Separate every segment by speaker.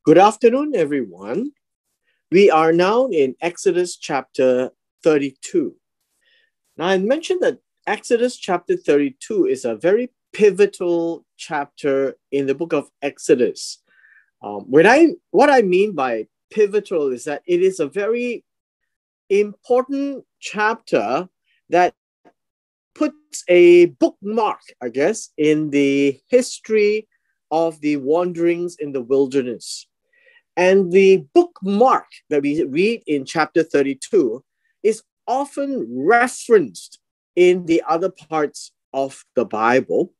Speaker 1: Good afternoon, everyone. We are now in Exodus chapter 32. Now, I mentioned that Exodus chapter 32 is a very pivotal chapter in the book of Exodus. What I mean by pivotal is that it is a very important chapter that puts a bookmark, I guess, in the history of the wanderings in the wilderness. And the bookmark that we read in chapter 32 is often referenced in the other parts of the Bible,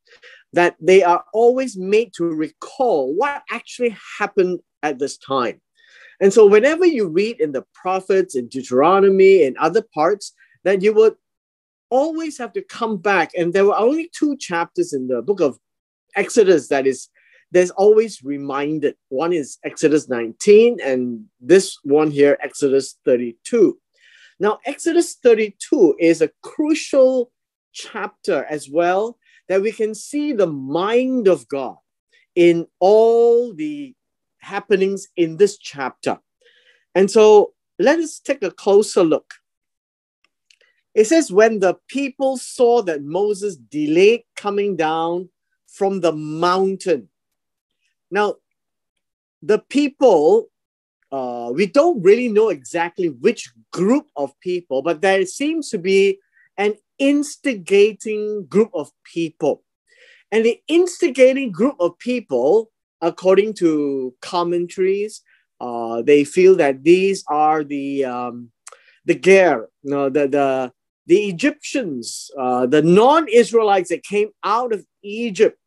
Speaker 1: that they are always made to recall what actually happened at this time. And so whenever you read in the prophets, in Deuteronomy, and other parts, that you would always have to come back. And there were only 2 chapters in the book of Exodus there's always reminded. One is Exodus 19, and this one here, Exodus 32. Now, Exodus 32 is a crucial chapter as well, that we can see the mind of God in all the happenings in this chapter. And so let us take a closer look. It says, when the people saw that Moses delayed coming down from the mountain. Now, the people, we don't really know exactly which group of people, but there seems to be an instigating group of people. And the instigating group of people, according to commentaries, they feel that these are the Ger, the Egyptians, the non-Israelites that came out of Egypt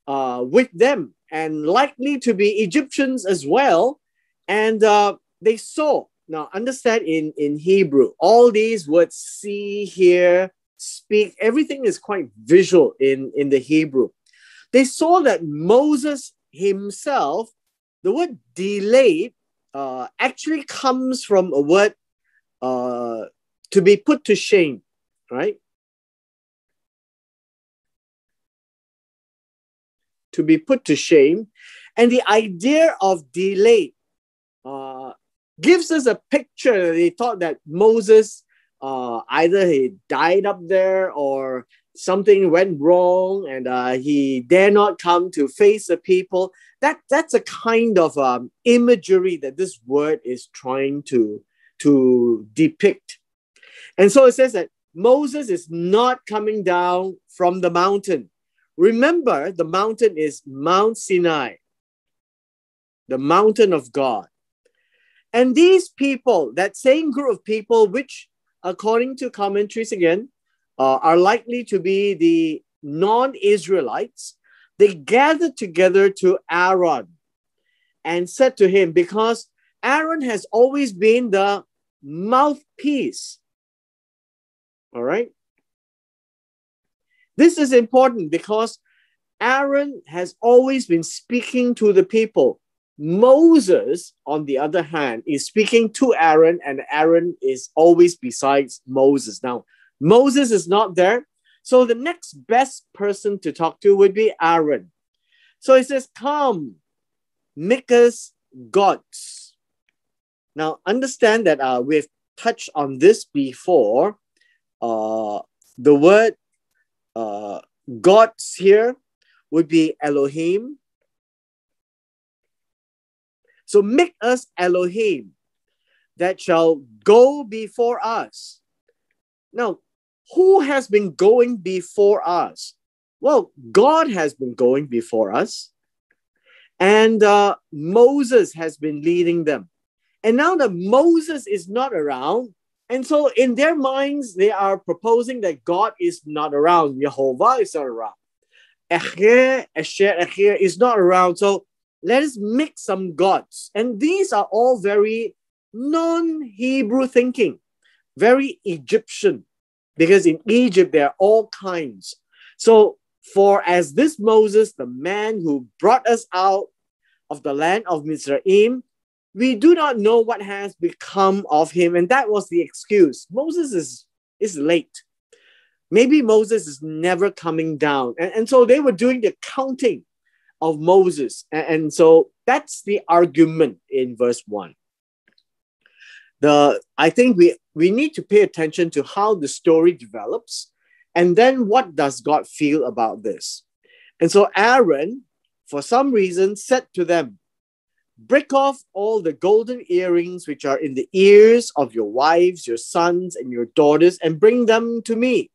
Speaker 1: with them, and likely to be Egyptians as well. And they saw. Now, understand in Hebrew, all these words, see, hear, speak, everything is quite visual in the Hebrew. They saw that Moses himself, the word delayed, actually comes from a word to be put to shame, right? To be put to shame. And the idea of delay gives us a picture. They thought that Moses, either he died up there or something went wrong and he dare not come to face the people. That's a kind of imagery that this word is trying to depict. And so it says that Moses is not coming down from the mountain. Remember, the mountain is Mount Sinai, the mountain of God. And these people, that same group of people, which according to commentaries again, are likely to be the non-Israelites, they gathered together to Aaron and said to him, because Aaron has always been the mouthpiece. All right? This is important because Aaron has always been speaking to the people. Moses, on the other hand, is speaking to Aaron, and Aaron is always besides Moses. Now, Moses is not there, so the next best person to talk to would be Aaron. So he says, come, make us gods. Now, understand that we've touched on this before. The word gods here would be Elohim. So make us Elohim that shall go before us. Now, who has been going before us? Well, God has been going before us, and Moses has been leading them. And now that Moses is not around, and so in their minds, they are proposing that God is not around. Jehovah is not around. Echir is not around. So let us make some gods. And these are all very non-Hebrew thinking, very Egyptian, because in Egypt, there are all kinds. So for as this Moses, the man who brought us out of the land of Mizraim, we do not know what has become of him. And that was the excuse. Moses is late. Maybe Moses is never coming down. And so they were doing the counting of Moses. And so That's the argument in verse 1. I think we need to pay attention to how the story develops, and then what does God feel about this. And so Aaron, for some reason, said to them, break off all the golden earrings which are in the ears of your wives, your sons, and your daughters, and bring them to me.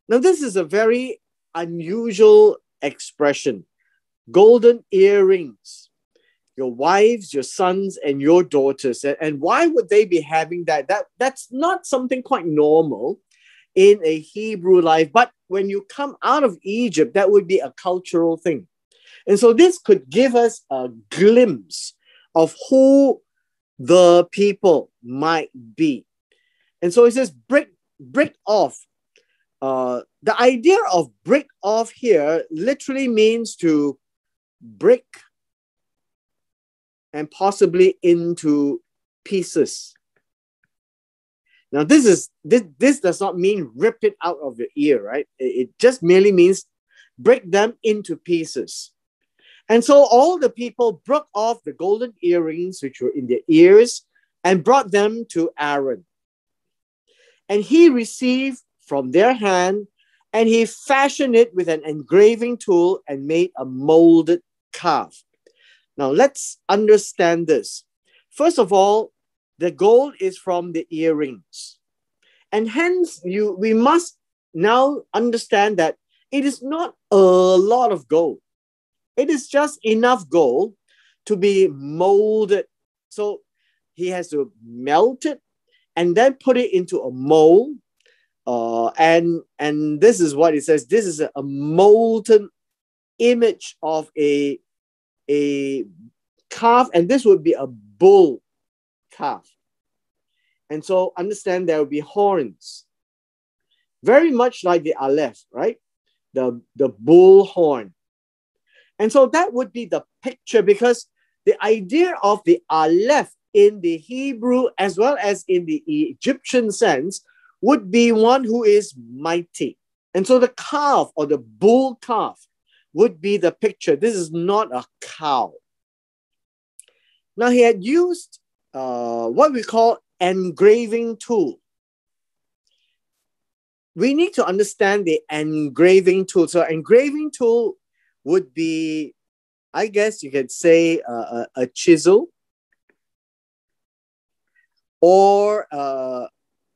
Speaker 1: Now, this is a very unusual expression. Golden earrings. Your wives, your sons, and your daughters. And why would they be having that? That's not something quite normal in a Hebrew life. But when you come out of Egypt, that would be a cultural thing. And so this could give us a glimpse of who the people might be. And so it says, break off. The idea of break off here literally means to break and possibly into pieces. Now, this does not mean rip it out of your ear, right? It just merely means break them into pieces. And so all the people broke off the golden earrings which were in their ears and brought them to Aaron. And he received from their hand, and he fashioned it with an engraving tool and made a molded calf. Now, let's understand this. First of all, the gold is from the earrings. And hence, we must now understand that it is not a lot of gold. It is just enough gold to be molded. So he has to melt it and then put it into a mold. And this is what it says. This is a molten image of a calf, and this would be a bull calf. And so understand there will be horns, very much like the Aleph, right? The bull horn. And so that would be the picture, because the idea of the Aleph in the Hebrew as well as in the Egyptian sense would be one who is mighty. And so the calf or the bull calf would be the picture. This is not a cow. Now he had used what we call engraving tool. We need to understand the engraving tool. So engraving tool would be, I guess you could say, a chisel or a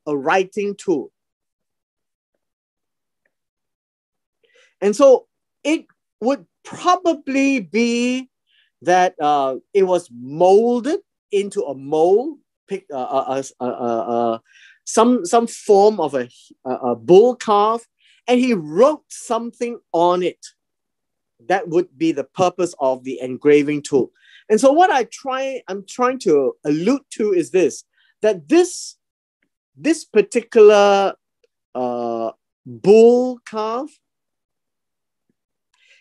Speaker 1: writing tool. And so it would probably be that it was molded into a mold, some form of a bull calf, and he wrote something on it. That would be the purpose of the engraving tool. And so what I'm trying to allude to is this, that this particular bull calf,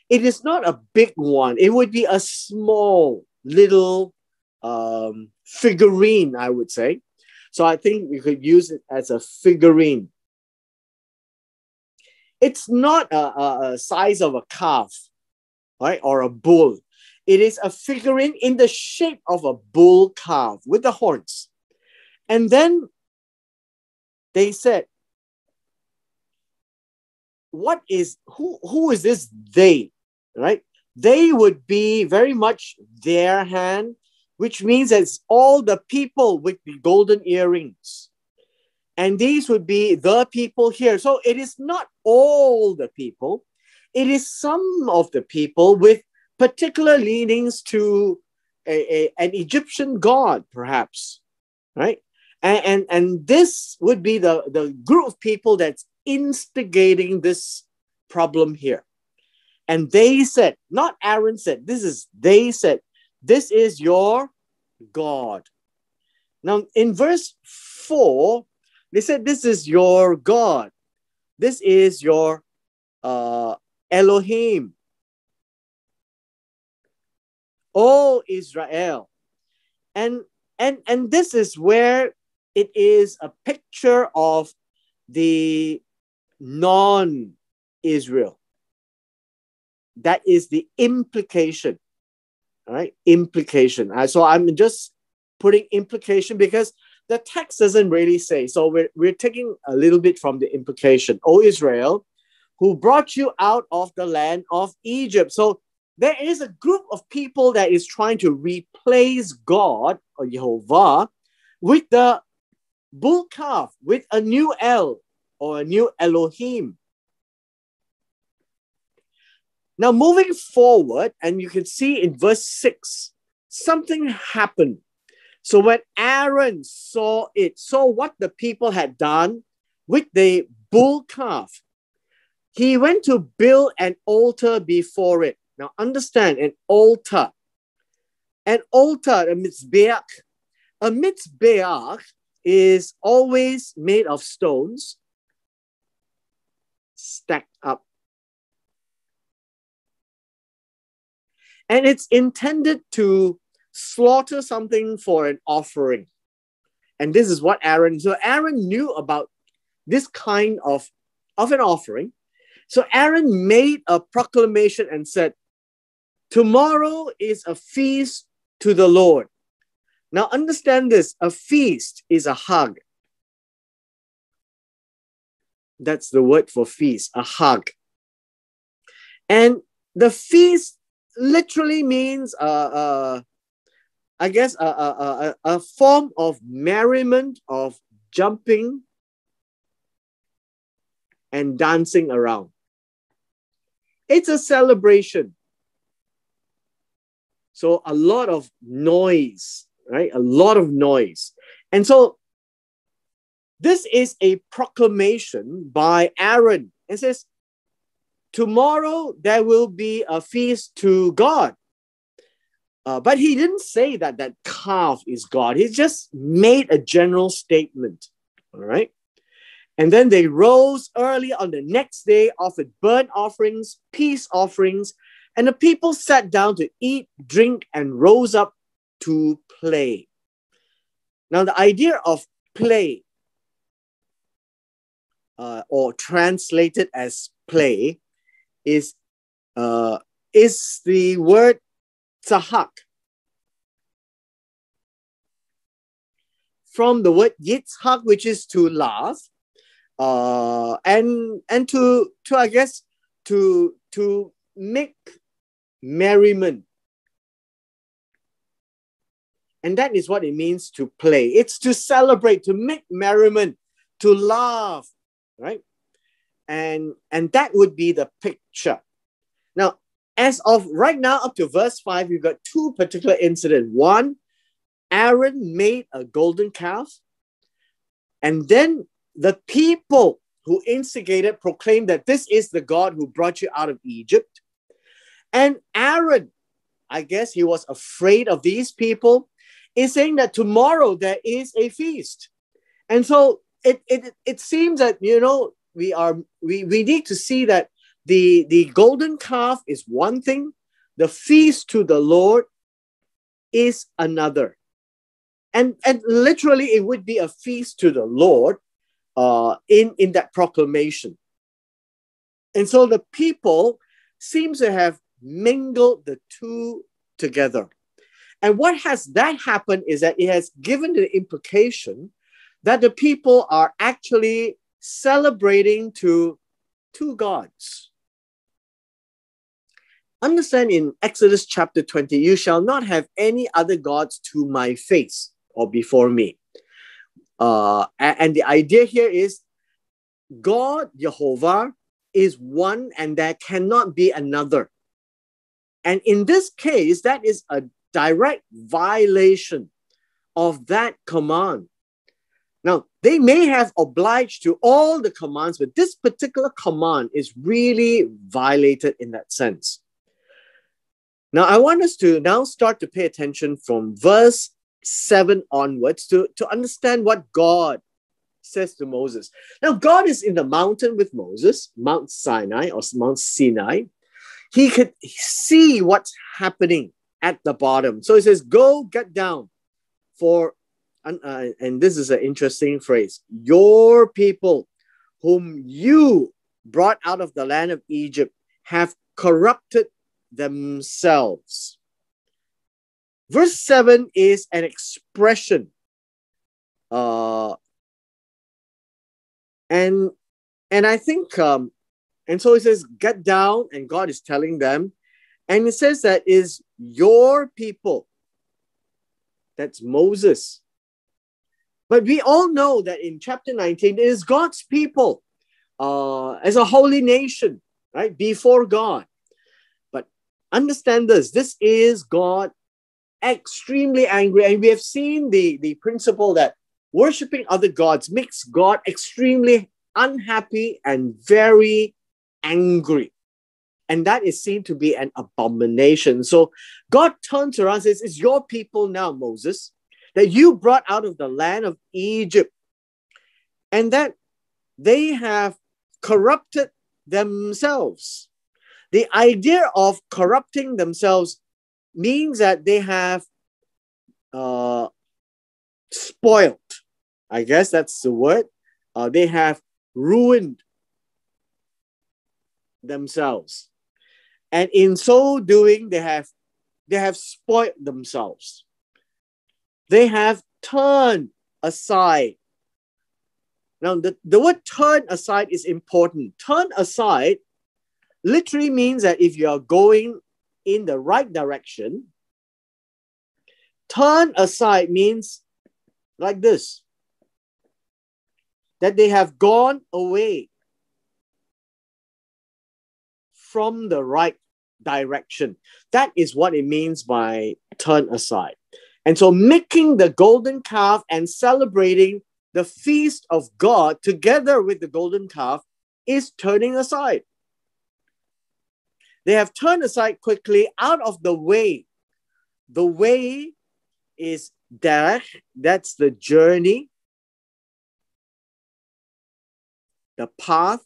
Speaker 1: it is not a big one. It would be a small little figurine, I would say. So I think we could use it as a figurine. It's not a size of a calf, right, or a bull. It is a figurine in the shape of a bull calf with the horns. And then they said, who is this they, right? They would be very much their hand, which means it's all the people with the golden earrings. And these would be the people here. So it is not all the people. It is some of the people with particular leanings to an Egyptian god, perhaps, right? And this would be the group of people that's instigating this problem here. And they said, not Aaron said, they said, this is your God. Now in verse 4, they said, this is your God. This is your Elohim. O Israel. And this is where it is a picture of the non-Israel. That is the implication. All right, implication. So I'm just putting implication because the text doesn't really say. So we're taking a little bit from the implication. O Israel, who brought you out of the land of Egypt. So there is a group of people that is trying to replace God or Jehovah with the bull calf, with a new El or a new Elohim. Now, moving forward, and you can see in verse 6, something happened. So when Aaron saw what the people had done with the bull calf, he went to build an altar before it. Now, understand, an altar. An altar, a mitzbeach. A mitzbeach is always made of stones stacked up. And it's intended to slaughter something for an offering. And this is what so Aaron knew about this kind of an offering. So Aaron made a proclamation and said, tomorrow is a feast to the Lord. Now understand this, a feast is a hug. That's the word for feast, a hug. And the feast literally means, I guess, a form of merriment, of jumping and dancing around. It's a celebration. So a lot of noise, right? A lot of noise. And so this is a proclamation by Aaron. It says, tomorrow there will be a feast to God. But he didn't say that calf is God. He just made a general statement. All right. And then they rose early on the next day, offered burnt offerings, peace offerings, and the people sat down to eat, drink, and rose up to play. Now, the idea of play, or translated as play, is the word tzahak. From the word yitzhak, which is to laugh, and to I guess to make merriment. And that is what it means to play. It's to celebrate, to make merriment, to laugh, right? And that would be the picture. Now, as of right now, up to verse 5, you've got two particular incidents. One, Aaron made a golden calf, and then the people who instigated proclaimed that this is the God who brought you out of Egypt. And Aaron, I guess he was afraid of these people, is saying that tomorrow there is a feast. And so it seems that, we need to see that the golden calf is one thing, the feast to the Lord is another. And literally it would be a feast to the Lord in that proclamation. And so the people seems to have mingled the two together. And what has that happened is that it has given the implication that the people are actually celebrating to two gods. Understand, in Exodus chapter 20, you shall not have any other gods to my face or before me. And the idea here is God, Jehovah, is one and there cannot be another. And in this case, that is a direct violation of that command. Now, they may have obliged to all the commands, but this particular command is really violated in that sense. Now, I want us to now start to pay attention from verse 7 onwards to understand what God says to Moses. Now, God is in the mountain with Moses, Mount Sinai or Mount Sinai. He could see what's happening at the bottom. So he says, go get down for, and this is an interesting phrase, your people whom you brought out of the land of Egypt have corrupted themselves. Verse 7 is an expression. And I think, and so it says, get down, and God is telling them. And it says that is your people. That's Moses. But we all know that in chapter 19, it is God's people as a holy nation, right? Before God. But understand this is God extremely angry. And we have seen the principle that worshiping other gods makes God extremely unhappy and very angry. And that is seen to be an abomination. So God turns around and says, it's your people now, Moses, that you brought out of the land of Egypt, and that they have corrupted themselves. The idea of corrupting themselves means that they have spoiled. I guess that's the word. They have ruined themselves. And in so doing, they have spoiled themselves. They have turned aside. Now, the word turn aside is important. Turn aside literally means that if you are going in the right direction, turn aside means like this, that they have gone away from the right direction. That is what it means by turn aside. And so making the golden calf and celebrating the feast of God together with the golden calf is turning aside. They have turned aside quickly out of the way. The way is derech, that's the journey, the path.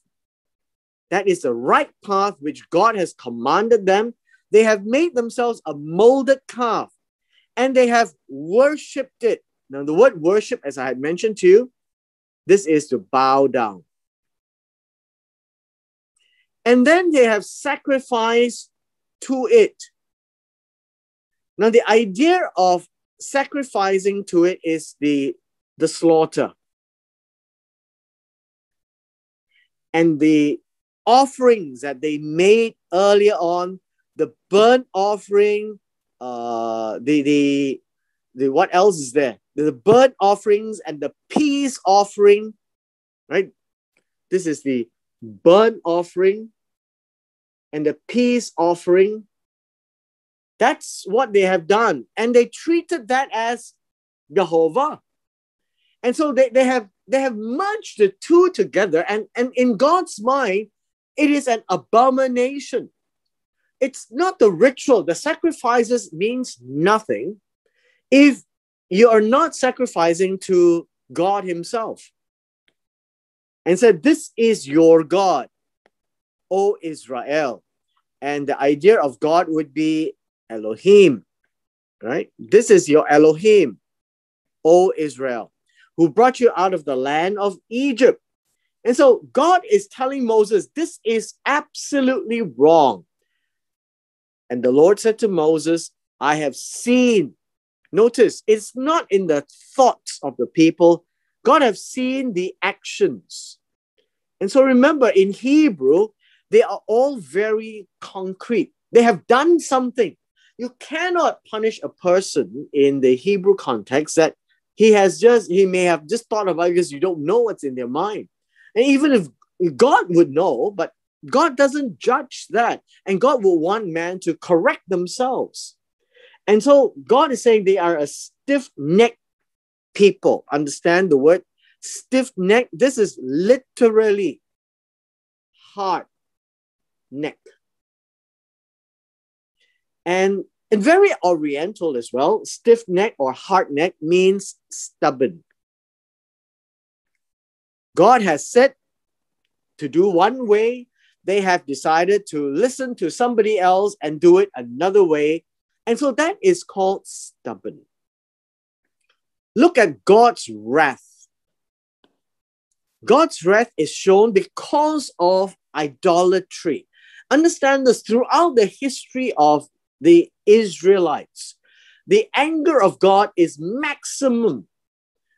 Speaker 1: That is the right path which God has commanded them. They have made themselves a molded calf and they have worshipped it. Now, the word worship, as I had mentioned to you, this is to bow down. And then they have sacrificed to it. Now, the idea of sacrificing to it is the slaughter. And the offerings that they made earlier on, the burnt offering, the what else is there? The burnt offerings and the peace offering, right? This is the burnt offering and the peace offering. That's what they have done. And they treated that as Jehovah. And so they have merged the two together. And in God's mind, it is an abomination. It's not the ritual. The sacrifices means nothing if you are not sacrificing to God himself. And said, this is your God, O Israel. And the idea of God would be Elohim, right? This is your Elohim, O Israel, who brought you out of the land of Egypt. And so God is telling Moses, this is absolutely wrong. And the Lord said to Moses, I have seen. Notice, it's not in the thoughts of the people. God has seen the actions. And so remember, in Hebrew, they are all very concrete. They have done something. You cannot punish a person in the Hebrew context that he may have just thought about it because you don't know what's in their mind. And even if God would know, but God doesn't judge that. And God will want man to correct themselves. And so God is saying they are a stiff-necked people. Understand the word stiff-necked? This is literally hard neck. And very oriental as well, stiff-neck or hard neck means stubborn. God has said to do one way, they have decided to listen to somebody else and do it another way. And so that is called stubborn. Look at God's wrath. God's wrath is shown because of idolatry. Understand this, throughout the history of the Israelites, the anger of God is maximum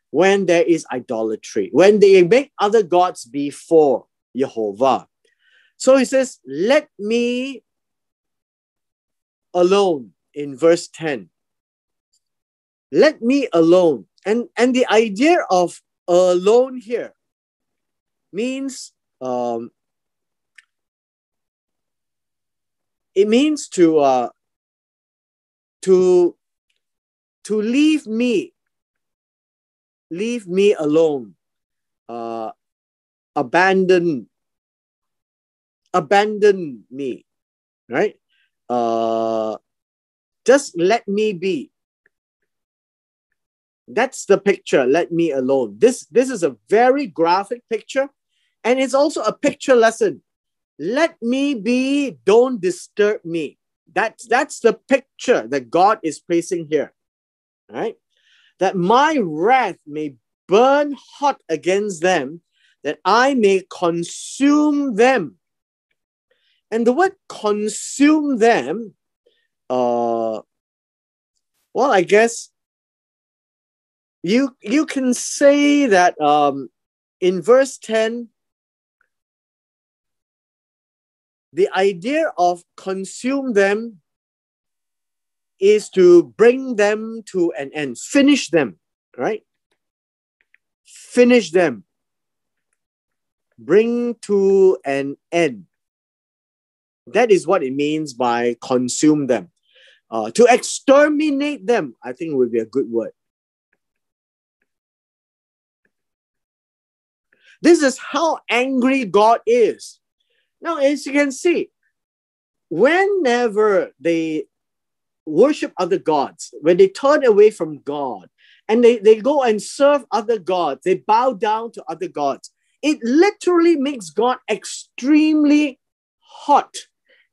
Speaker 1: when there is idolatry, when they make other gods before Jehovah. So he says, let me alone in verse 10. Let me alone. And the idea of alone here means it means to leave me alone, abandon me, right? Just let me be. That's the picture. Let me alone. This is a very graphic picture, and it's also a picture lesson. Let me be. Don't disturb me. That's the picture that God is placing here, right? That my wrath may burn hot against them, that I may consume them. And the word consume them, well, I guess you can say that in verse 10, the idea of consume them is to bring them to an end, finish them, right? Finish them. Bring to an end. That is what it means by consume them. To exterminate them, I think would be a good word. This is how angry God is. Now, as you can see, whenever they worship other gods, when they turn away from God, and they go and serve other gods, they bow down to other gods, it literally makes God extremely hot.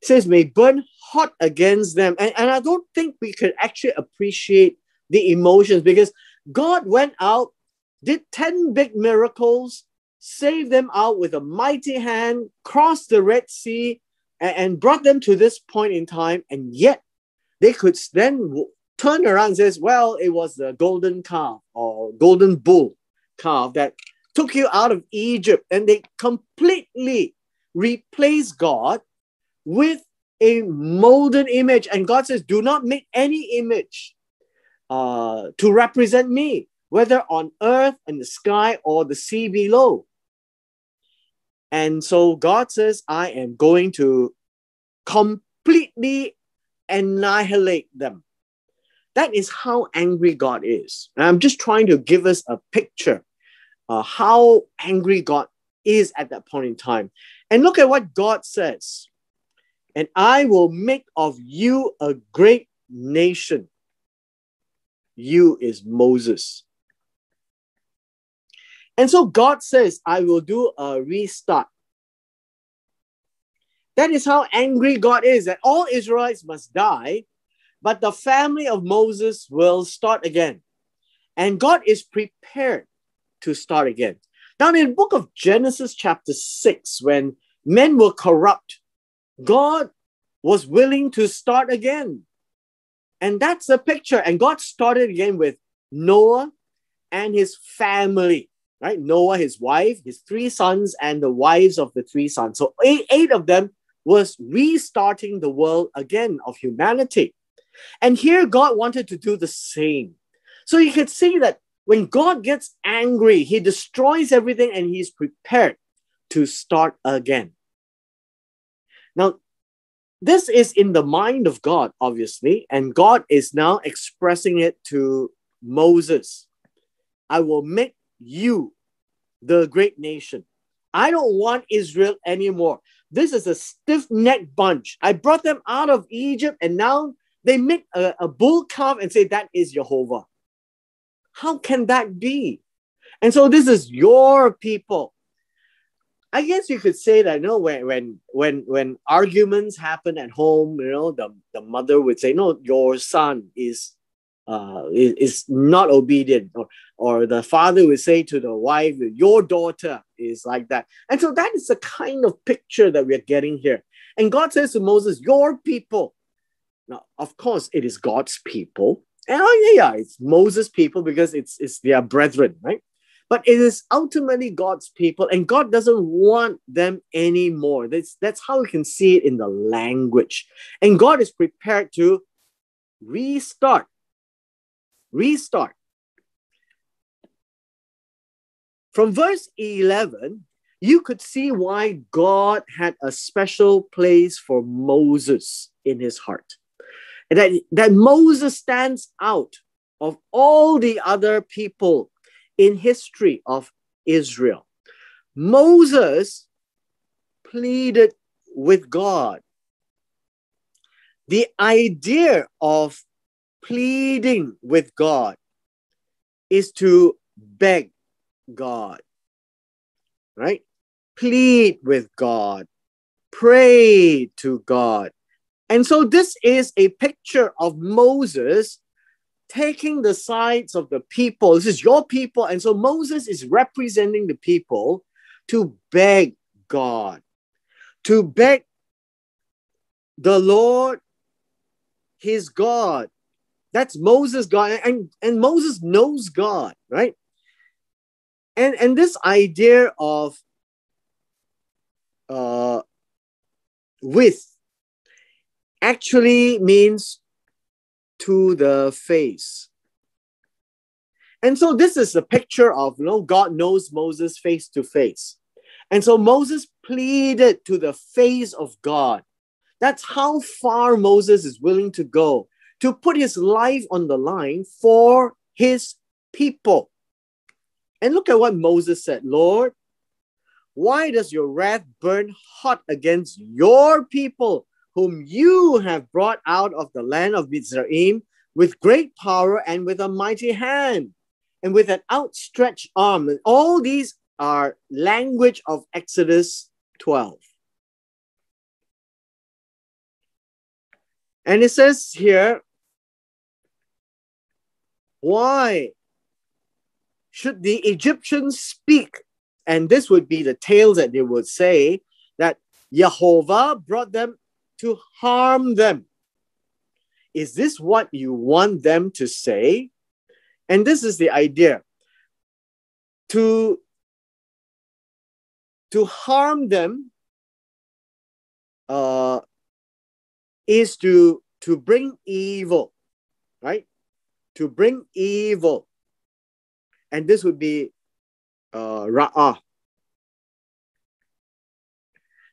Speaker 1: It says, may burn hot against them. And I don't think we could actually appreciate the emotions, because God went out, did 10 big miracles, saved them out with a mighty hand, crossed the Red Sea, and brought them to this point in time. And yet they could then turn around and says, well, it was the golden calf or golden bull calf that took you out of Egypt. And they completely replaced God with a molten image. And God says, do not make any image to represent me, whether on earth, in the sky, or the sea below. And so God says, I am going to completely annihilate them. That is how angry God is. And I'm just trying to give us a picture how angry God is at that point in time. And look at what God says. And I will make of you a great nation. You is Moses. And so God says, I will do a restart. That is how angry God is, that all Israelites must die, but the family of Moses will start again. And God is prepared to start again. Now, in the book of Genesis chapter 6, when men were corrupt, God was willing to start again. And that's the picture. And God started again with Noah and his family. Right? Noah, his wife, his 3 sons, and the wives of the 3 sons. So eight of them was restarting the world again of humanity. And here God wanted to do the same. So you could see that when God gets angry, he destroys everything and he's prepared to start again. Now, this is in the mind of God, obviously, and God is now expressing it to Moses. I will make you the great nation. I don't want Israel anymore. This is a stiff-necked bunch. I brought them out of Egypt, and now they make a bull calf and say that is Jehovah. How can that be? And so this is your people. I guess you could say that, when arguments happen at home, the mother would say, no, your son is not obedient, or the father would say to the wife, your daughter is like that. And so that is the kind of picture that we're getting here. And God says to Moses, your people. Now, of course, it is God's people. And yeah, it's Moses' people because it's their brethren, right? But it is ultimately God's people, and God doesn't want them anymore. That's how we can see it in the language. And God is prepared to restart. From verse 11, you could see why God had a special place for Moses in his heart. And that Moses stands out of all the other people in history of Israel. Moses pleaded with God. The idea of pleading with God is to beg God, right? Plead with God, pray to God. And so this is a picture of Moses taking the sides of the people. This is your people. And so Moses is representing the people to beg God, to beg the Lord, his God. That's Moses' God. And Moses knows God, right? And this idea of with actually means to the face. And so this is a picture of, God knows Moses face to face. And so Moses pleaded to the face of God. That's how far Moses is willing to go to put his life on the line for his people. And look at what Moses said. Lord, why does your wrath burn hot against your people, whom you have brought out of the land of Mizraim with great power and with a mighty hand and with an outstretched arm? And all these are language of Exodus 12. And it says here, why should the Egyptians speak? And this would be the tales that they would say, that Jehovah brought them to harm them. Is this what you want them to say? And this is the idea. To harm them is to bring evil, right? To bring evil. And this would be Ra'ah.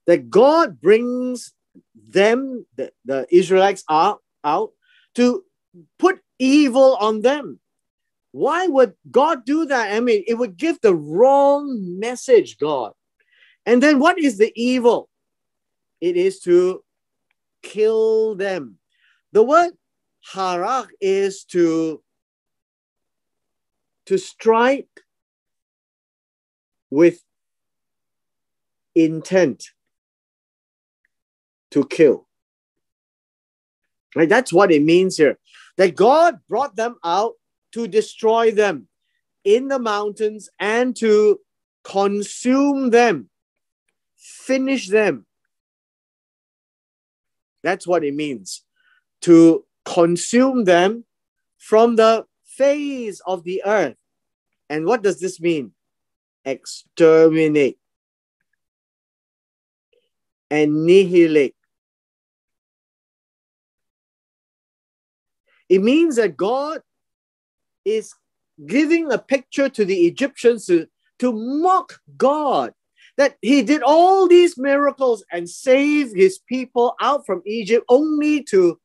Speaker 1: That God brings them, the Israelites, out to put evil on them. Why would God do that? I mean, it would give the wrong message, God. And then what is the evil? It is to kill them. The word harak is to strike with intent to kill. Right? That's what it means here. That God brought them out to destroy them in the mountains and to consume them, finish them. That's what it means. To consume them from the face of the earth. And what does this mean? Exterminate, annihilate. It means that God is giving a picture to the Egyptians to mock God, that he did all these miracles and saved his people out from Egypt only to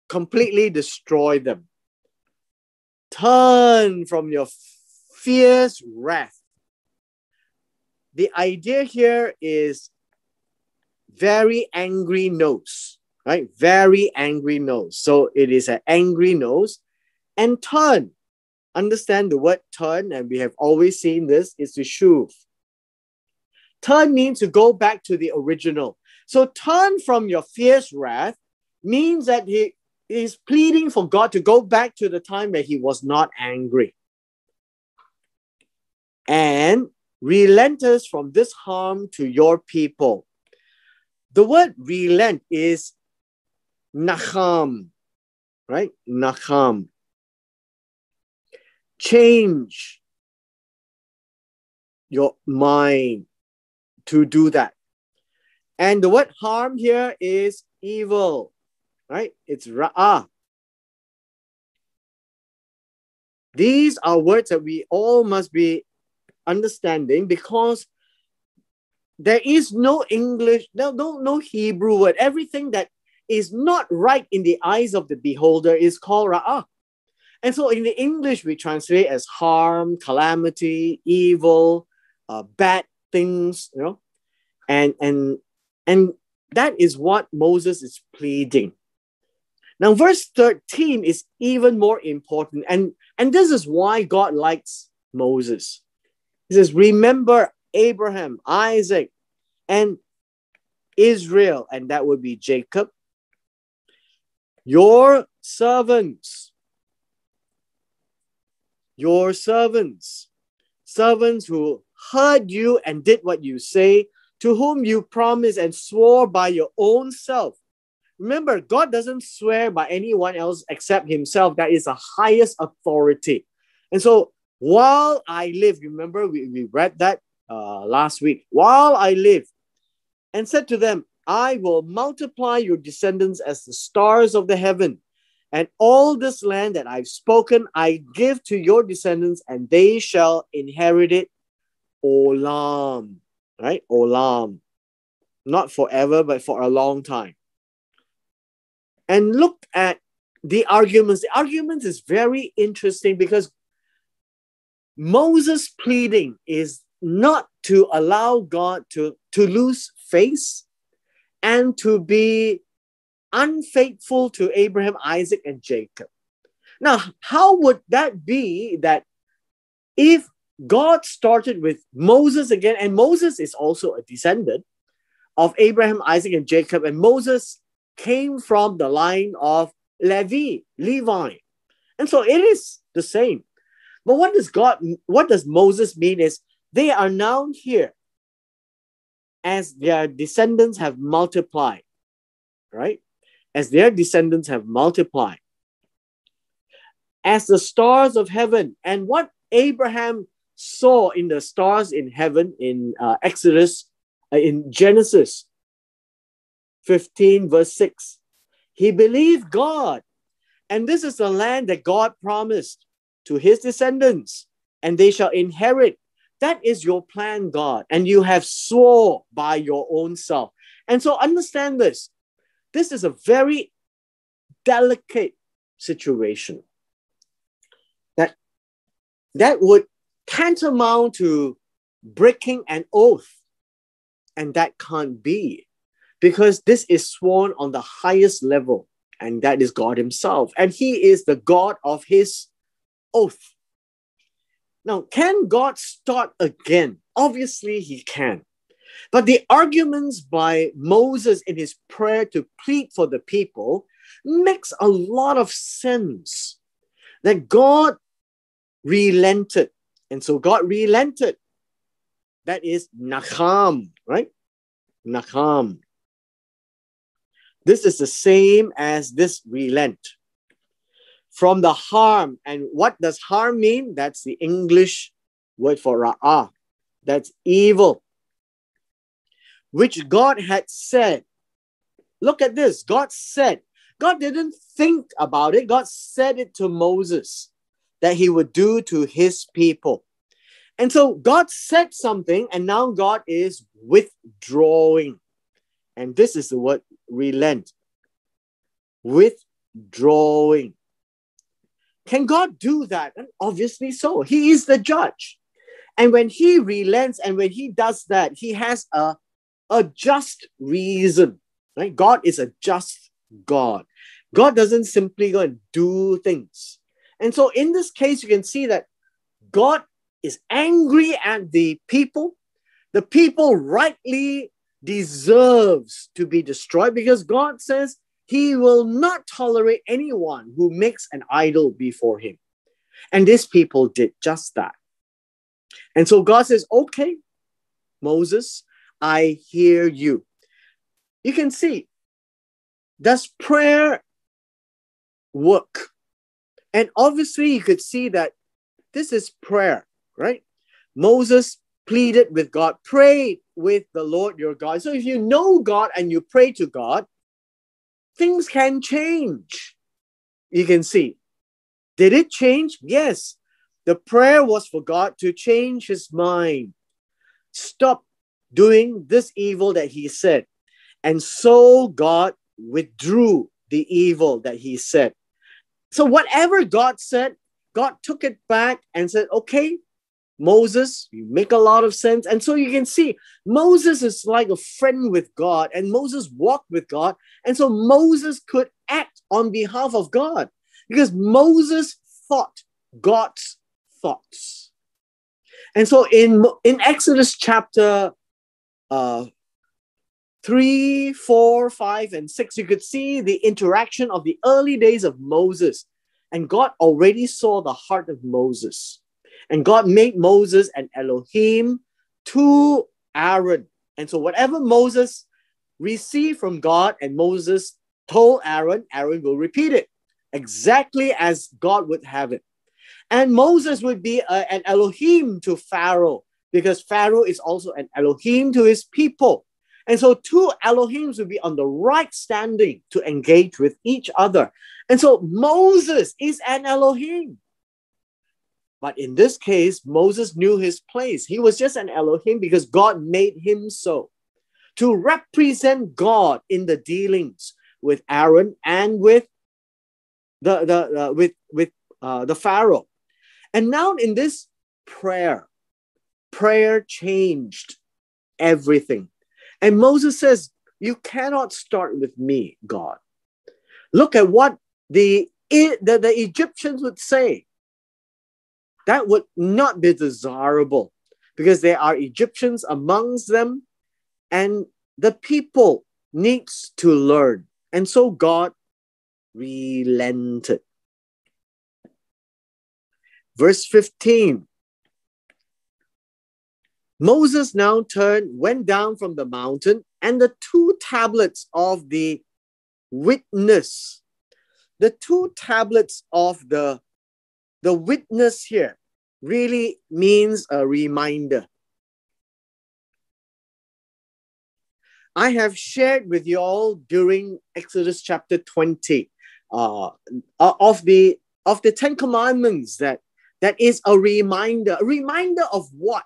Speaker 1: completely destroy them. Turn from your fierce wrath. The idea here is very angry nose, right? Very angry nose. So it is an angry nose. And turn. Understand the word turn, and we have always seen this, is to shuv. Turn means to go back to the original. So turn from your fierce wrath means that he is pleading for God to go back to the time where he was not angry. And relent us from this harm to your people. The word relent is nacham, right? Nacham. change your mind to do that. And the word harm here is evil, right? It's ra'ah. These are words that we all must be understanding, because there is no English, no Hebrew word. Everything that is not right in the eyes of the beholder is called ra'ah. And so in the English, we translate as harm, calamity, evil, bad things, and that is what Moses is pleading. Now, verse 13 is even more important, and this is why God likes Moses. He says, remember Abraham, Isaac, and Israel, and that would be Jacob, your servants, servants who heard you and did what you say, to whom you promised and swore by your own self. Remember, God doesn't swear by anyone else except himself. That is the highest authority. And so, while I live, remember we read that last week, while I live, and said to them, I will multiply your descendants as the stars of the heaven, and all this land that I've spoken, I give to your descendants, and they shall inherit it. Olam, right? Olam. Not forever, but for a long time. And look at the arguments. The argument is very interesting, because Moses' pleading is not to allow God to lose face and to be unfaithful to Abraham, Isaac, and Jacob. Now, how would that be that if God started with Moses again, and Moses is also a descendant of Abraham, Isaac, and Jacob, and Moses came from the line of Levi. And so it is the same. But what does Moses mean is they are now here as their descendants have multiplied, right? As their descendants have multiplied, as the stars of heaven. And what Abraham saw in the stars in heaven in in Genesis 15 verse 6, he believed God, and this is the land that God promised to his descendants, and they shall inherit. That is your plan, God, and you have swore by your own self. And so understand this. This is a very delicate situation that would tantamount to breaking an oath, and that can't be, because this is sworn on the highest level, and that is God himself, and he is the God of his oath. Now, can God start again? Obviously, he can. But the arguments by Moses in his prayer to plead for the people makes a lot of sense, that God relented. And so God relented. That is Nacham, right? Nacham. This is the same as this relent. From the harm. And what does harm mean? That's the English word for ra'ah. That's evil. Which God had said. Look at this. God said. God didn't think about it. God said it to Moses that he would do to his people. And so God said something, and now God is withdrawing. And this is the word relent. Withdrawing. Can God do that? And obviously so. He is the judge. And when he relents and when he does that, he has a just reason. Right? God is a just God. God doesn't simply go and do things. And so in this case, you can see that God is angry at the people. The people rightly deserves to be destroyed, because God says he will not tolerate anyone who makes an idol before him. And these people did just that. And so God says, okay, Moses, I hear you. You can see, does prayer work? And obviously you could see that this is prayer, right? Moses pleaded with God, prayed with the Lord your God. So if you know God and you pray to God, things can change. You can see. Did it change? Yes. The prayer was for God to change his mind. Stop doing this evil that he said. And so God withdrew the evil that he said. So whatever God said, God took it back and said, okay, Moses, you make a lot of sense. And so you can see Moses is like a friend with God, and Moses walked with God. And so Moses could act on behalf of God because Moses thought God's thoughts. And so in Exodus chapter 3, 4, 5, and 6, you could see the interaction of the early days of Moses. And God already saw the heart of Moses. And God made Moses an Elohim to Aaron. And so whatever Moses received from God and Moses told Aaron, Aaron will repeat it exactly as God would have it. And Moses would be an Elohim to Pharaoh because Pharaoh is also an Elohim to his people. And so two Elohims would be on the right standing to engage with each other. And so Moses is an Elohim. But in this case, Moses knew his place. He was just an Elohim because God made him so, to represent God in the dealings with Aaron and with the Pharaoh. And now in this prayer changed everything. And Moses says, you cannot start with me, God. Look at what the Egyptians would say. That would not be desirable because there are Egyptians amongst them and the people needs to learn. And so God relented. Verse 15. Moses now went down from the mountain, and the two tablets of the witness, the two tablets of the witness here really means a reminder. I have shared with you all during Exodus chapter 20 of the Ten Commandments that is a reminder. A reminder of what?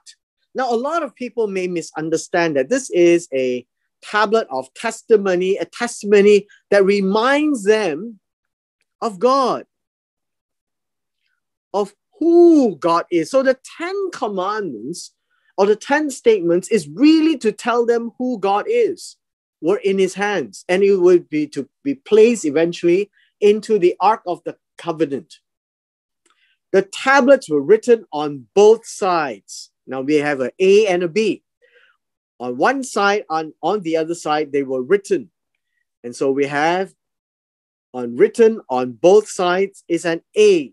Speaker 1: Now, a lot of people may misunderstand that this is a tablet of testimony, a testimony that reminds them of God, of who God is. So the 10 commandments or the 10 statements is really to tell them who God is. We're in his hands, and it will be to be placed eventually into the Ark of the Covenant. The tablets were written on both sides. Now we have an A and a B. On one side, on the other side, they were written. And so we have written on both sides is an A.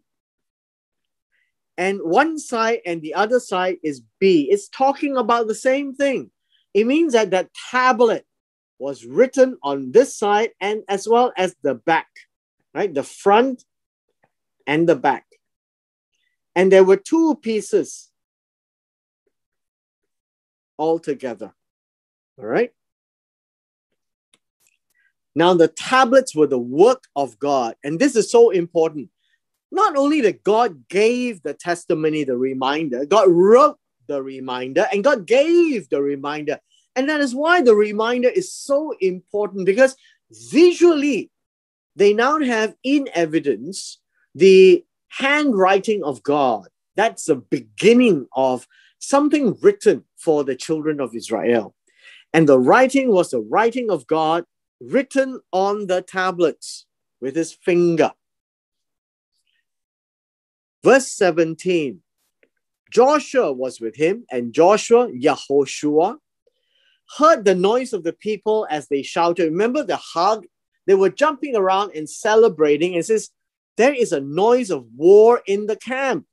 Speaker 1: And one side and the other side is B. It's talking about the same thing. It means that that tablet was written on this side and as well as the back, right? The front and the back. And there were two pieces all together. All right. Now the tablets were the work of God. And this is so important. Not only that God gave the testimony, the reminder, God wrote the reminder and God gave the reminder. And that is why the reminder is so important, because visually they now have in evidence the handwriting of God. That's the beginning of something written for the children of Israel. And the writing was the writing of God written on the tablets with his finger. Verse 17, Joshua was with him, and Joshua, Yahoshua, heard the noise of the people as they shouted. Remember the hug? They were jumping around and celebrating, and says, there is a noise of war in the camp.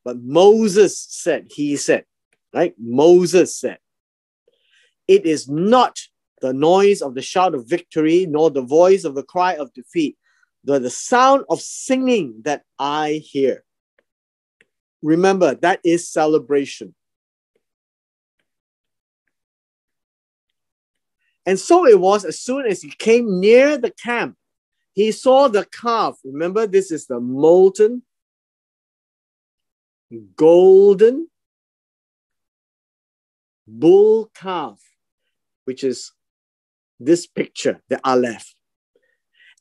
Speaker 1: But Moses said, right? Moses said, it is not the noise of the shout of victory, nor the voice of the cry of defeat, but the sound of singing that I hear. remember, that is celebration. And so it was, as soon as he came near the camp, he saw the calf. Remember, this is the molten, golden bull calf, which is this picture, the Aleph,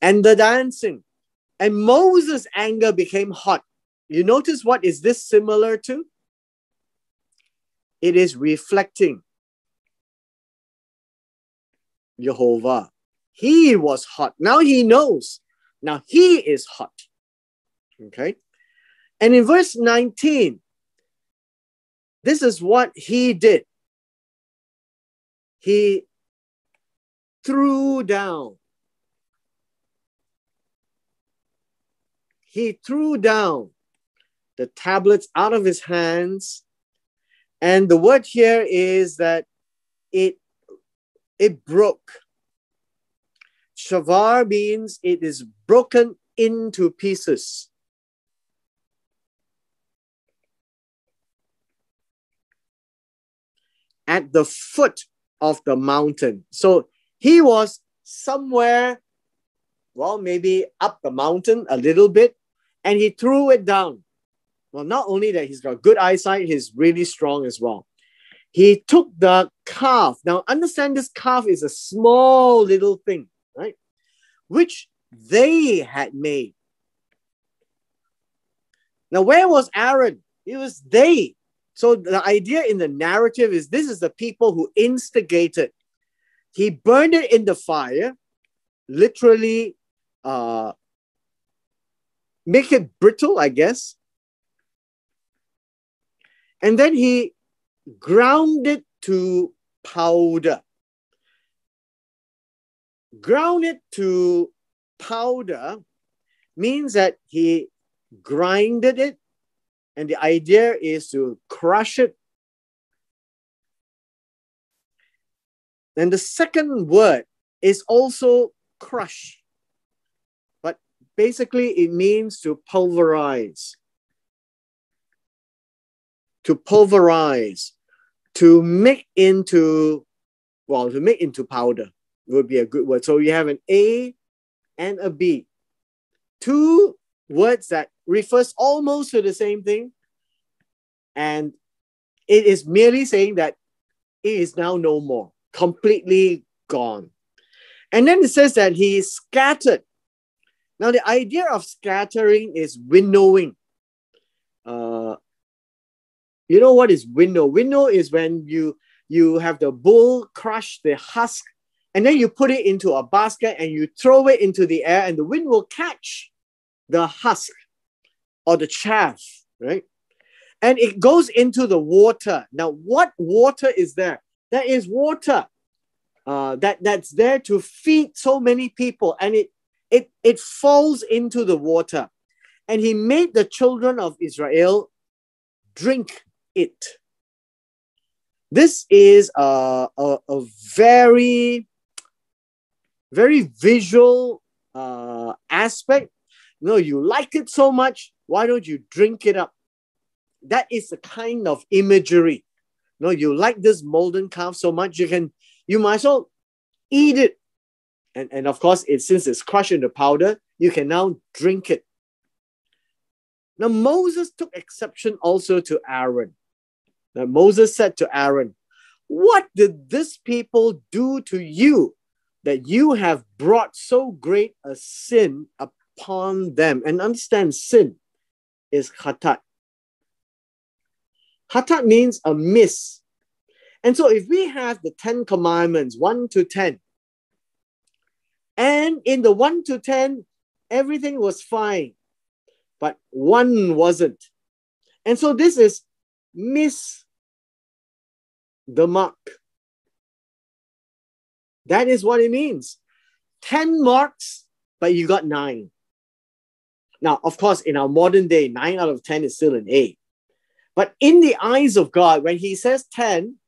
Speaker 1: and the dancing. And Moses' anger became hot. You notice what is this similar to? It is reflecting Jehovah. He was hot. Now he knows. Now he is hot. Okay. And in verse 19, this is what he did. He threw down. He threw down the tablets out of his hands. And the word here is that it broke. Shavar means it is broken into pieces. At the foot of the mountain. So he was somewhere, well, maybe up the mountain a little bit, and he threw it down. Well, not only that he's got good eyesight, he's really strong as well. He took the calf. Now, understand this calf is a small little thing, right? Which they had made. Now, where was Aaron? It was they. So the idea in the narrative is this is the people who instigated. He burned it in the fire, literally make it brittle, I guess. And then he ground it to powder. Ground it to powder means that he grinded it, and the idea is to crush it. Then the second word is also crush, but basically it means to pulverize. To pulverize, to make into powder would be a good word. So you have an A and a B. Two words that refers almost to the same thing. And it is merely saying that it is now no more, completely gone. And then it says that he scattered. Now the idea of scattering is winnowing. You know what is winnow? Winnow is when you have the bull crush the husk, and then you put it into a basket and you throw it into the air, and the wind will catch the husk or the chaff, right? And it goes into the water. Now, what water is there? That is water that's there to feed so many people, and it falls into the water. And he made the children of Israel drink it. This is a very, very visual aspect. No, you like it so much, why don't you drink it up? That is the kind of imagery. No, you like this molten calf so much, you might as well eat it. And of course, since it's crushed into powder, you can now drink it. Now, Moses took exception also to Aaron. Now, Moses said to Aaron, "What did this people do to you that you have brought so great a sin upon them?" And understand, sin is khatat. Khatat means a miss. And so if we have the 10 commandments, 1 to 10, and in the 1 to 10, everything was fine, but one wasn't. And so this is miss the mark. That is what it means. 10 marks, but you got 9. Now, of course, in our modern day, 9 out of 10 is still an A. But in the eyes of God, when he says 10,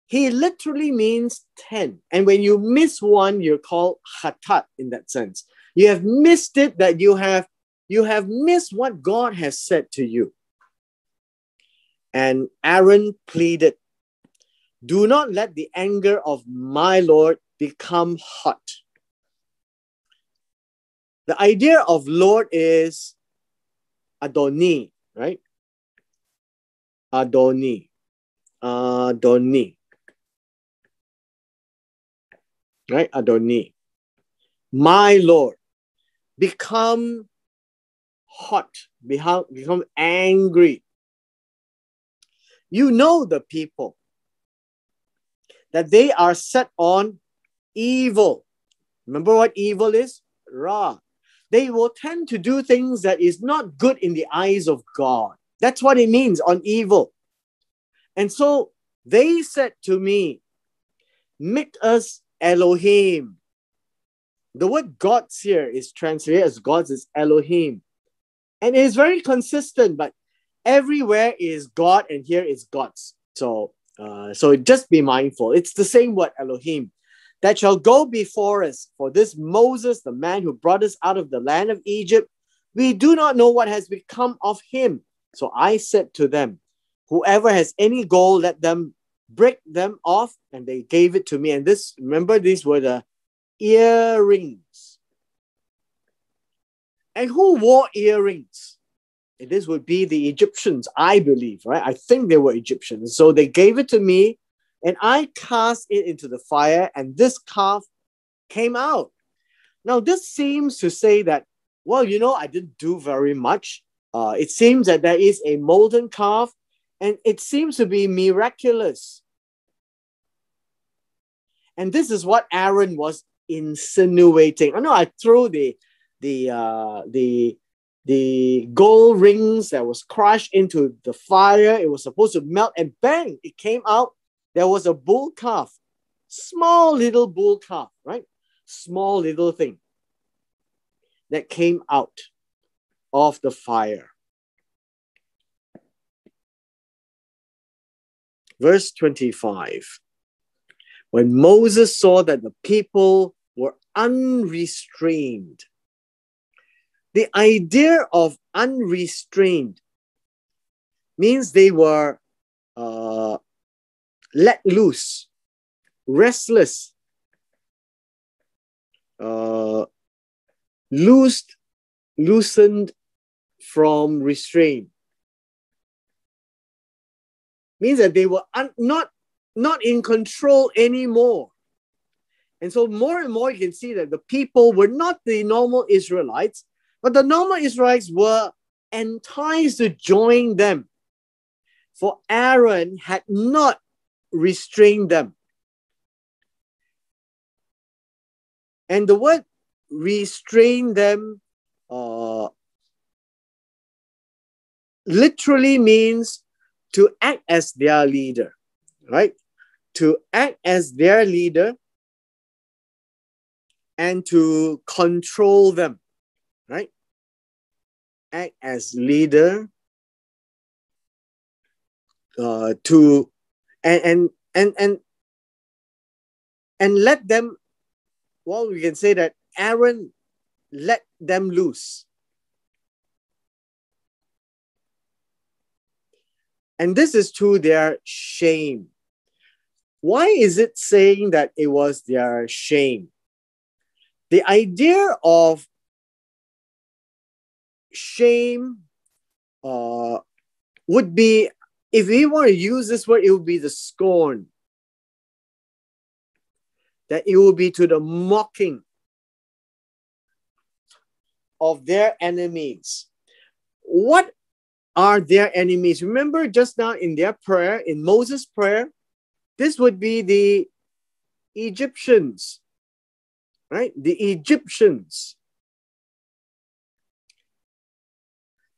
Speaker 1: he literally means 10. And when you miss one, you're called khatat in that sense. You have missed it, that you have missed what God has said to you. And Aaron pleaded, "Do not let the anger of my Lord become hot." The idea of Lord is Adoni, right? Adoni. Adoni. Right? Adoni. My Lord. Become hot. Become angry. You know the people, that they are set on evil. Remember what evil is? Ra. They will tend to do things that is not good in the eyes of God. That's what it means, on evil. And so they said to me, "Make us Elohim." The word gods here is translated as gods, is Elohim. And it is very consistent, but everywhere is God and here is gods. So just be mindful. It's the same word, Elohim, that shall go before us. For this Moses, the man who brought us out of the land of Egypt, we do not know what has become of him. So I said to them, "Whoever has any gold, let them break them off." And they gave it to me. And this, remember, these were the earrings. And who wore earrings? And this would be the Egyptians, I believe, right? I think they were Egyptians. So they gave it to me, and I cast it into the fire, and this calf came out. Now, this seems to say that, well, I didn't do very much. It seems that there is a molten calf, and it seems to be miraculous. And this is what Aaron was insinuating. I know I threw the gold rings that was crushed into the fire. It was supposed to melt, and bang, it came out. There was a bull calf, small little bull calf, right? Small little thing that came out of the fire. Verse 25. When Moses saw that the people were unrestrained. The idea of unrestrained means they were let loose, restless, loosened from restraint. Means that they were not in control anymore. And so more and more you can see that the people were not the normal Israelites, but the normal Israelites were enticed to join them. For Aaron had not restrained them. And the word restrain them literally means to act as their leader, right? To act as their leader and to control them, right? Act as leader to and let them. Well, we can say that Aaron let them loose. And this is to their shame. Why is it saying that it was their shame? The idea of shame would be, if we want to use this word, it would be the scorn. That it will be to the mocking of their enemies. What are their enemies? Remember just now in their prayer, in Moses' prayer, this would be the Egyptians, right? The Egyptians.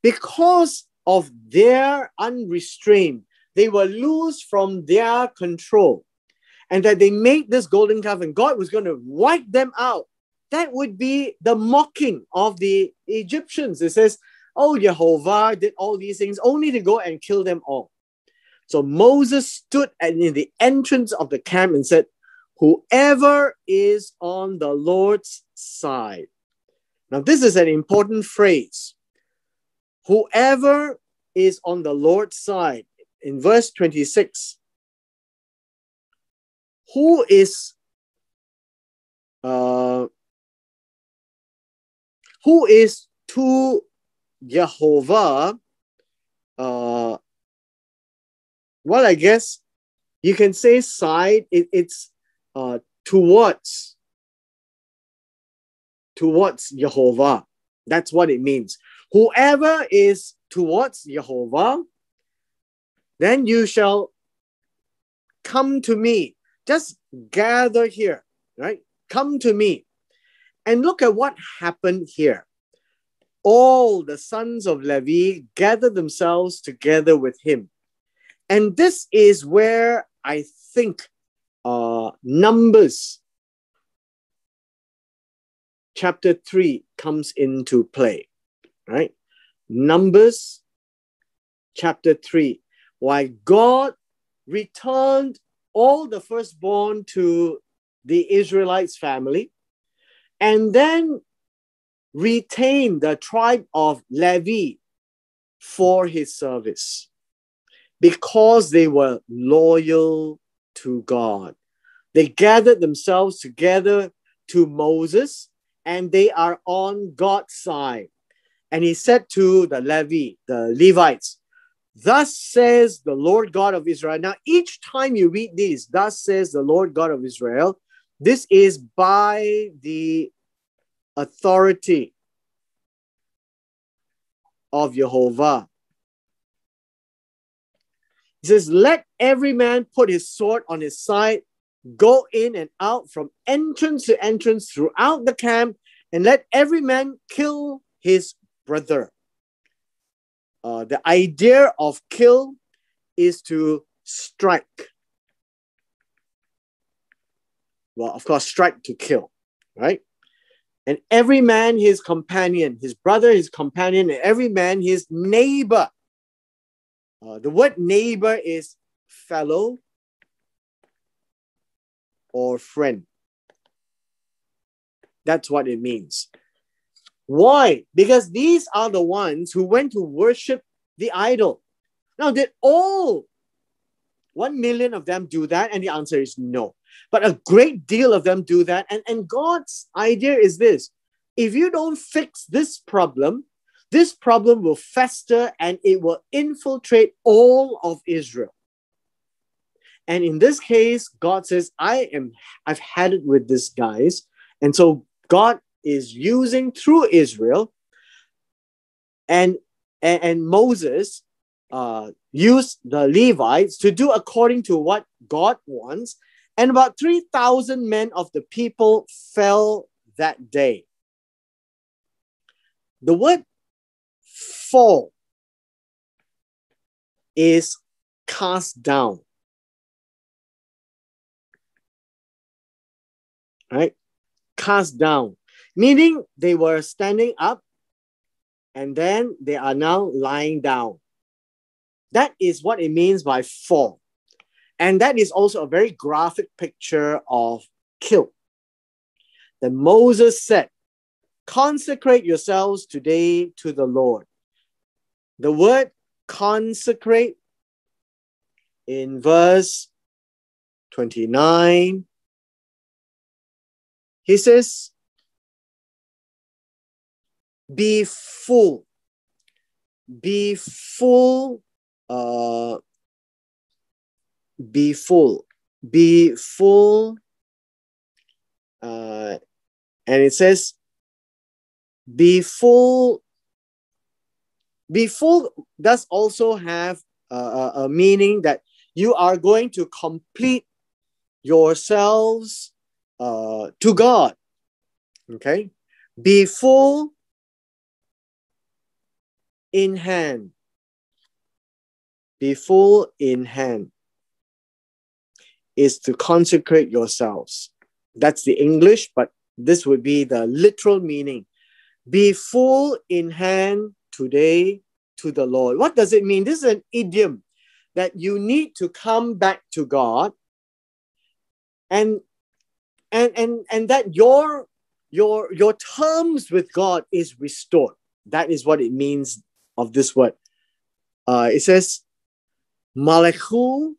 Speaker 1: Because of their unrestrained, they were loose from their control. And that they made this golden calf and God was going to wipe them out. That would be the mocking of the Egyptians. It says, "Oh, Jehovah did all these things only to go and kill them all." So Moses stood in the entrance of the camp and said, "Whoever is on the Lord's side." Now, this is an important phrase. Whoever is on the Lord's side. in verse 26, who is to Jehovah? Well, I guess you can say side. It's towards Jehovah. That's what it means. Whoever is towards Jehovah, then you shall come to me. Just gather here, right? Come to me. And look at what happened here. All the sons of Levi gathered themselves together with him. And this is where I think Numbers chapter 3 comes into play, right? Numbers chapter 3. Why God returned all the firstborn to the Israelites' family, and then retained the tribe of Levi for his service because they were loyal to God. They gathered themselves together to Moses, and they are on God's side. And he said to the Levites, thus says the Lord God of Israel. Now, each time you read these, thus says the Lord God of Israel, this is by the authority of Jehovah. He says, let every man put his sword on his side, go in and out from entrance to entrance throughout the camp, and let every man kill his brother. The idea of kill is to strike. Well, of course, strike to kill, right? And every man his companion, his brother his companion, and every man his neighbor. The word neighbor is fellow or friend. That's what it means. Why? Because these are the ones who went to worship the idol. Now, did all 1 million of them do that? And the answer is no. But a great deal of them do that. And God's idea is this. If you don't fix this problem will fester and it will infiltrate all of Israel. And in this case, God says, I've had it with these guys. And so God is using through Israel, and Moses used the Levites to do according to what God wants. And about 3,000 men of the people fell that day. The word fall is cast down. Right? Cast down. Meaning they were standing up and then they are now lying down. That is what it means by fall. And that is also a very graphic picture of kill. Then Moses said, consecrate yourselves today to the Lord. The word consecrate in verse 29, he says, be full. Be full. Be full. Be full. And it says, be full. Be full does also have a meaning that you are going to complete yourselves to God. Okay? Be full in hand. Be full in hand is to consecrate yourselves. That's the English, but this would be the literal meaning. Be full in hand today to the Lord. What does it mean? This is an idiom that you need to come back to God, and that your terms with God is restored. That is what it means of this word. It says, Malechu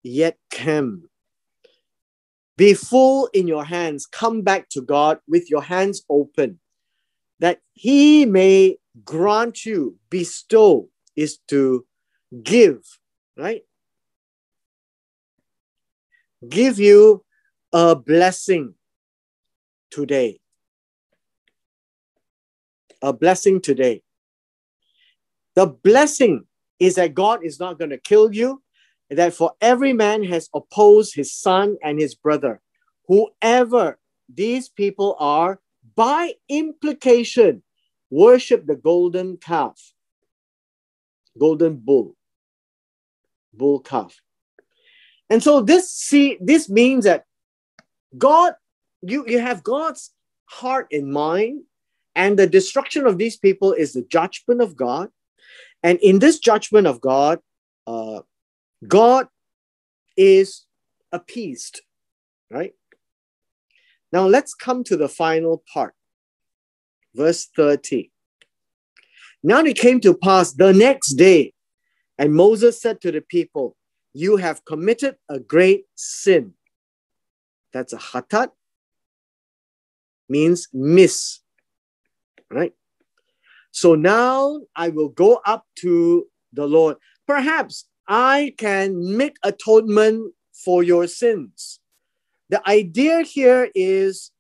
Speaker 1: Yetkem. Be full in your hands. Come back to God with your hands open, that He may grant you, bestow is to give, right? Give you a blessing today. A blessing today. The blessing is that God is not going to kill you, and that for every man has opposed his son and his brother. Whoever these people are, by implication, worship the golden calf, golden bull calf. And so this means that God, you have God's heart in mind, and the destruction of these people is the judgment of God. And in this judgment of God, God is appeased, right? Now let's come to the final part. Verse 30. Now it came to pass the next day, and Moses said to the people, you have committed a great sin. That's a hatat, means miss, right? So now I will go up to the Lord. Perhaps I can make atonement for your sins. The idea here is,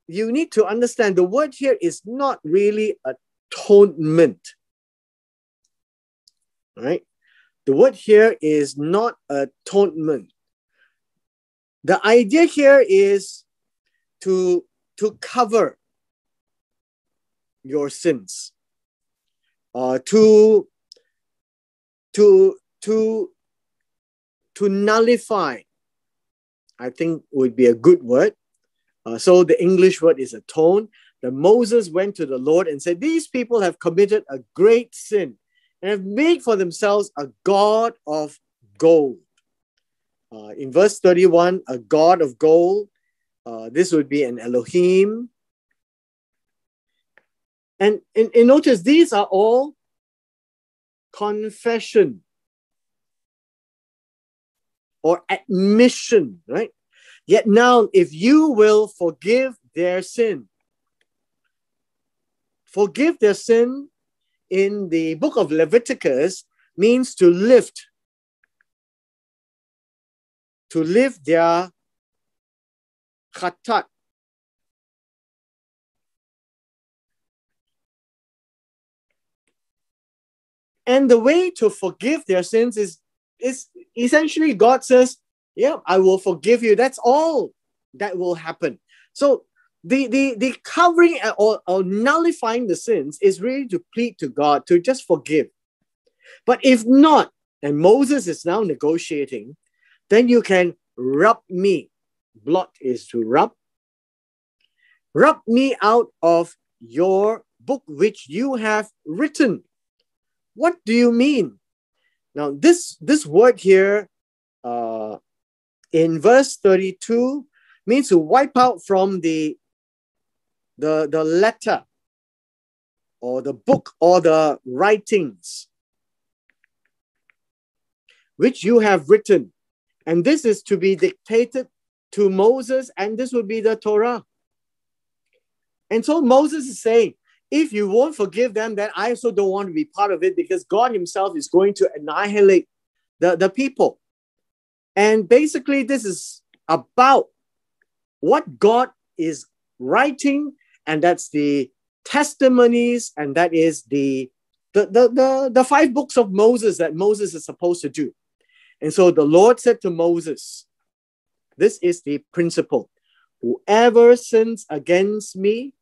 Speaker 1: you need to understand the word here is not really atonement, right? The word here is not atonement. The idea here is to cover your sins, to nullify, I think would be a good word. So the English word is atone. That Moses went to the Lord and said, these people have committed a great sin and have made for themselves a god of gold. In verse 31, a god of gold. This would be an Elohim. And notice, these are all confession or admission, right? Yet now, if you will forgive their sin in the book of Leviticus means to lift their khatat. And the way to forgive their sins is essentially God says, yeah, I will forgive you. That's all that will happen. So the covering or nullifying the sins is really to plead to God to just forgive. But if not, and Moses is now negotiating, then you can rub me. Blot is to rub. Rub me out of your book which you have written. What do you mean? Now, this word here in verse 32 means to wipe out from the letter or the book or the writings which you have written. And this is to be dictated to Moses, and this would be the Torah. And so Moses is saying, if you won't forgive them, then I also don't want to be part of it, because God himself is going to annihilate the people. And basically, this is about what God is writing, and that's the testimonies, and that is the 5 books of Moses that Moses is supposed to do. And so the Lord said to Moses, this is the principle. Whoever sins against me,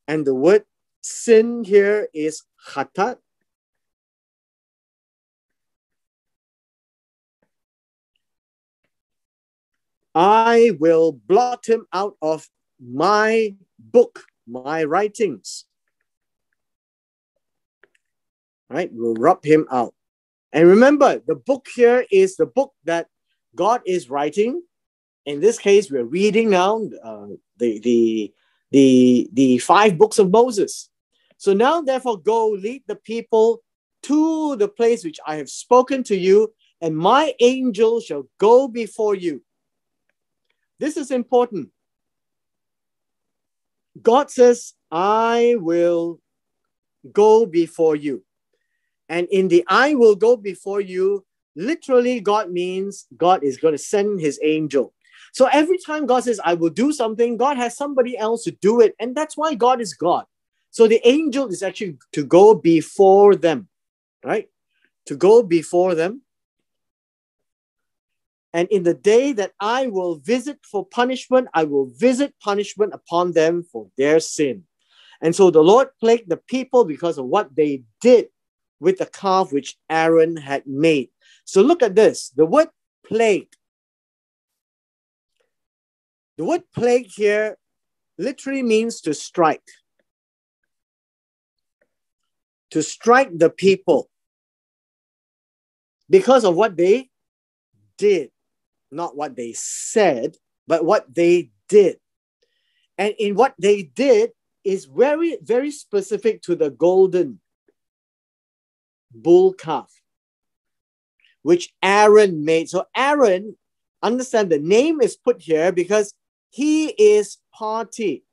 Speaker 1: and the word sin here is khatat, I will blot him out of my book, my writings. Right? We'll rub him out. And remember, the book here is the book that God is writing. In this case, we're reading now the 5 books of Moses. So now, therefore, go lead the people to the place which I have spoken to you, and my angel shall go before you. This is important. God says, I will go before you. And in the I will go before you, literally God means God is going to send his angel. So every time God says, I will do something, God has somebody else to do it. And that's why God is God. So the angel is actually to go before them, right? To go before them. And in the day that I will visit for punishment, I will visit punishment upon them for their sin. And so the Lord plagued the people because of what they did with the calf which Aaron had made. So look at this. The word plague. The word plague here literally means to strike. To strike the people because of what they did. Not what they said, but what they did. And in what they did is very, very specific to the golden bull calf, which Aaron made. So Aaron, understand the name is put here because he is party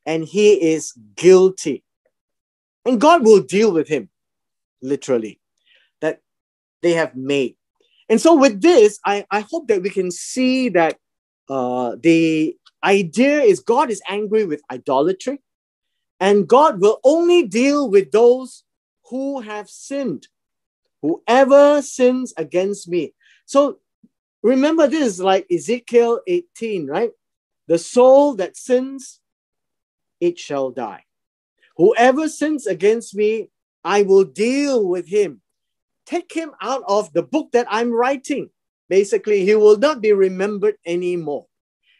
Speaker 1: and he is guilty. And God will deal with him, literally, that they have made. And so with this, I hope that we can see that the idea is God is angry with idolatry, and God will only deal with those who have sinned. Whoever sins against me. So remember this, like Ezekiel 18, right? The soul that sins, it shall die. Whoever sins against me, I will deal with him. Take him out of the book that I'm writing. Basically, he will not be remembered anymore.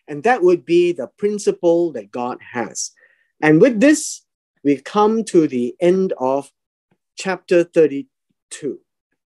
Speaker 1: And that would be the principle that God has. And with this, we come to the end of chapter 32.